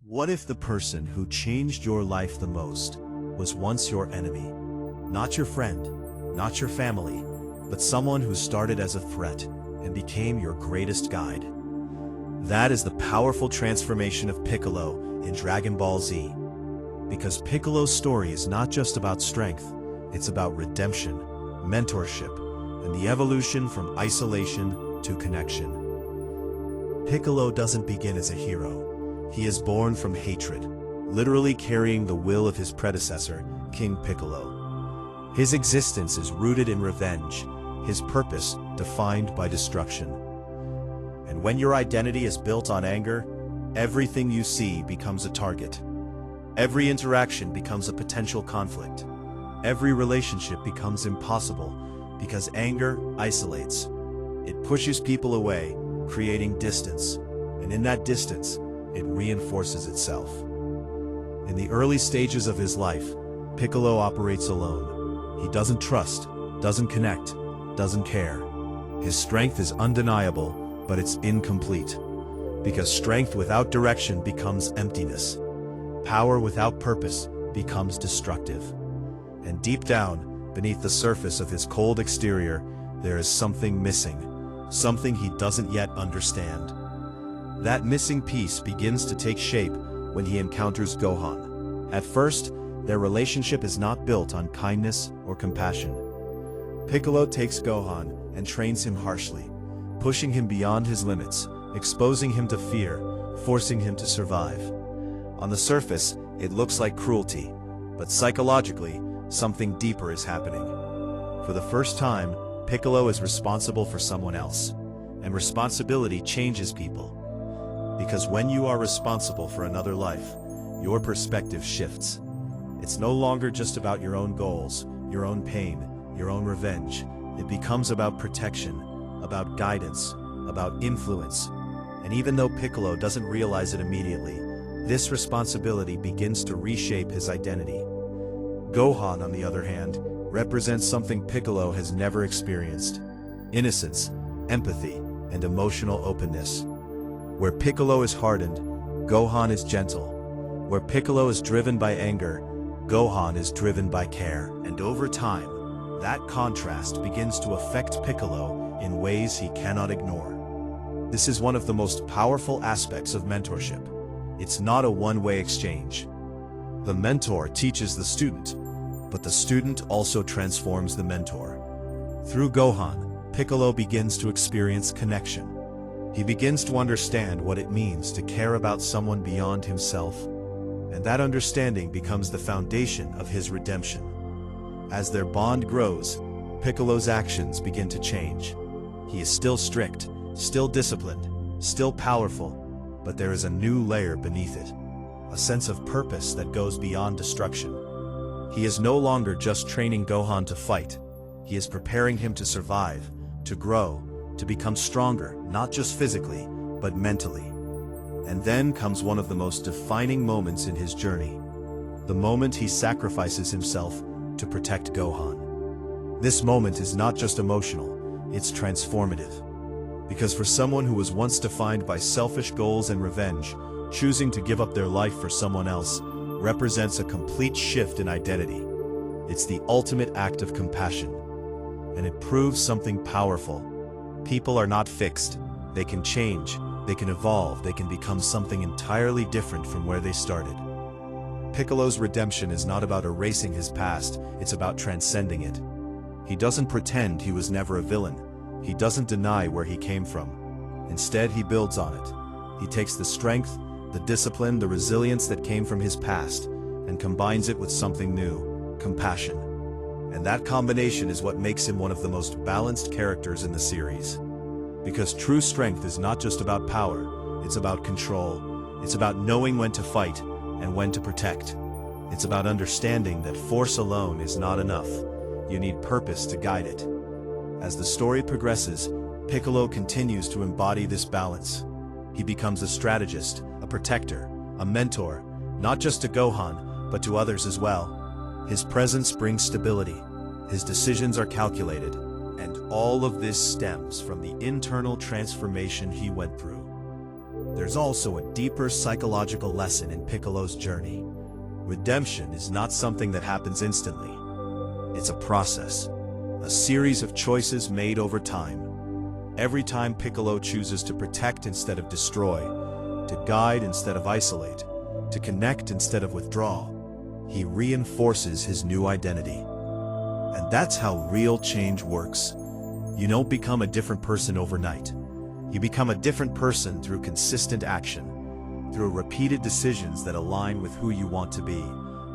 What if the person who changed your life the most was once your enemy? Not your friend, not your family, but someone who started as a threat and became your greatest guide. That is the powerful transformation of Piccolo in Dragon Ball Z. Because Piccolo's story is not just about strength, it's about redemption, mentorship, and the evolution from isolation to connection. Piccolo doesn't begin as a hero. He is born from hatred, literally carrying the will of his predecessor, King Piccolo. His existence is rooted in revenge, his purpose defined by destruction. And when your identity is built on anger, everything you see becomes a target. Every interaction becomes a potential conflict. Every relationship becomes impossible because anger isolates. It pushes people away, creating distance. And in that distance, it reinforces itself. In the early stages of his life, Piccolo operates alone. He doesn't trust, doesn't connect, doesn't care. His strength is undeniable, but it's incomplete. Because strength without direction becomes emptiness. Power without purpose becomes destructive. And deep down, beneath the surface of his cold exterior, there is something missing, something he doesn't yet understand. That missing piece begins to take shape when he encounters Gohan. At first, their relationship is not built on kindness or compassion. Piccolo takes Gohan and trains him harshly, pushing him beyond his limits, exposing him to fear, forcing him to survive. On the surface, it looks like cruelty, but psychologically, something deeper is happening. For the first time, Piccolo is responsible for someone else, and responsibility changes people. Because when you are responsible for another life, your perspective shifts. It's no longer just about your own goals, your own pain, your own revenge. It becomes about protection, about guidance, about influence. And even though Piccolo doesn't realize it immediately, this responsibility begins to reshape his identity. Gohan, on the other hand, represents something Piccolo has never experienced: innocence, empathy, and emotional openness. Where Piccolo is hardened, Gohan is gentle. Where Piccolo is driven by anger, Gohan is driven by care. And over time, that contrast begins to affect Piccolo in ways he cannot ignore. This is one of the most powerful aspects of mentorship. It's not a one-way exchange. The mentor teaches the student, but the student also transforms the mentor. Through Gohan, Piccolo begins to experience connection. He begins to understand what it means to care about someone beyond himself, and that understanding becomes the foundation of his redemption. As their bond grows, Piccolo's actions begin to change. He is still strict, still disciplined, still powerful, but there is a new layer beneath it, a sense of purpose that goes beyond destruction. He is no longer just training Gohan to fight. He is preparing him to survive, to grow, to become stronger, not just physically, but mentally. And then comes one of the most defining moments in his journey, the moment he sacrifices himself to protect Gohan. This moment is not just emotional, it's transformative. Because for someone who was once defined by selfish goals and revenge, choosing to give up their life for someone else represents a complete shift in identity. It's the ultimate act of compassion, and it proves something powerful. People are not fixed. They can change, they can evolve, they can become something entirely different from where they started. Piccolo's redemption is not about erasing his past, it's about transcending it. He doesn't pretend he was never a villain. He doesn't deny where he came from. Instead, he builds on it. He takes the strength, the discipline, the resilience that came from his past, and combines it with something new: compassion. And that combination is what makes him one of the most balanced characters in the series. Because true strength is not just about power, it's about control. It's about knowing when to fight and when to protect. It's about understanding that force alone is not enough. You need purpose to guide it. As the story progresses, Piccolo continues to embody this balance. He becomes a strategist, a protector, a mentor, not just to Gohan, but to others as well. His presence brings stability, his decisions are calculated, and all of this stems from the internal transformation he went through. There's also a deeper psychological lesson in Piccolo's journey. Redemption is not something that happens instantly. It's a process, a series of choices made over time. Every time Piccolo chooses to protect instead of destroy, to guide instead of isolate, to connect instead of withdraw, he reinforces his new identity. And that's how real change works. You don't become a different person overnight. You become a different person through consistent action, through repeated decisions that align with who you want to be,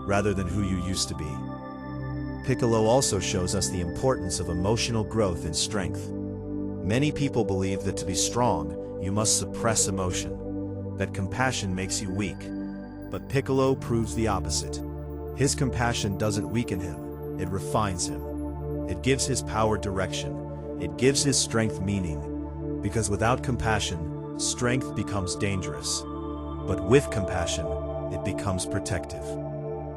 rather than who you used to be. Piccolo also shows us the importance of emotional growth and strength. Many people believe that to be strong, you must suppress emotion, that compassion makes you weak. But Piccolo proves the opposite. His compassion doesn't weaken him, it refines him. It gives his power direction, it gives his strength meaning. Because without compassion, strength becomes dangerous. But with compassion, it becomes protective.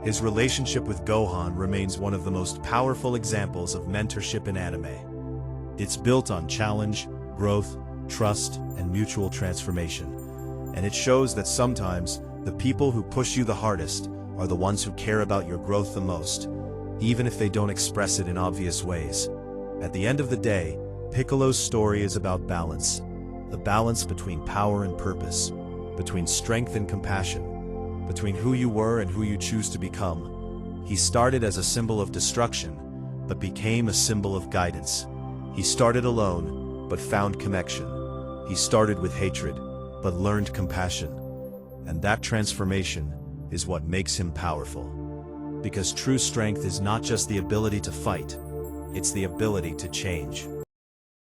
His relationship with Gohan remains one of the most powerful examples of mentorship in anime. It's built on challenge, growth, trust, and mutual transformation. And it shows that sometimes, the people who push you the hardest are the ones who care about your growth the most, even if they don't express it in obvious ways. At the end of the day, Piccolo's story is about balance. The balance between power and purpose, between strength and compassion, between who you were and who you choose to become. He started as a symbol of destruction, but became a symbol of guidance. He started alone, but found connection. He started with hatred, but learned compassion. And that transformation is what makes him powerful. Because true strength is not just the ability to fight, it's the ability to change.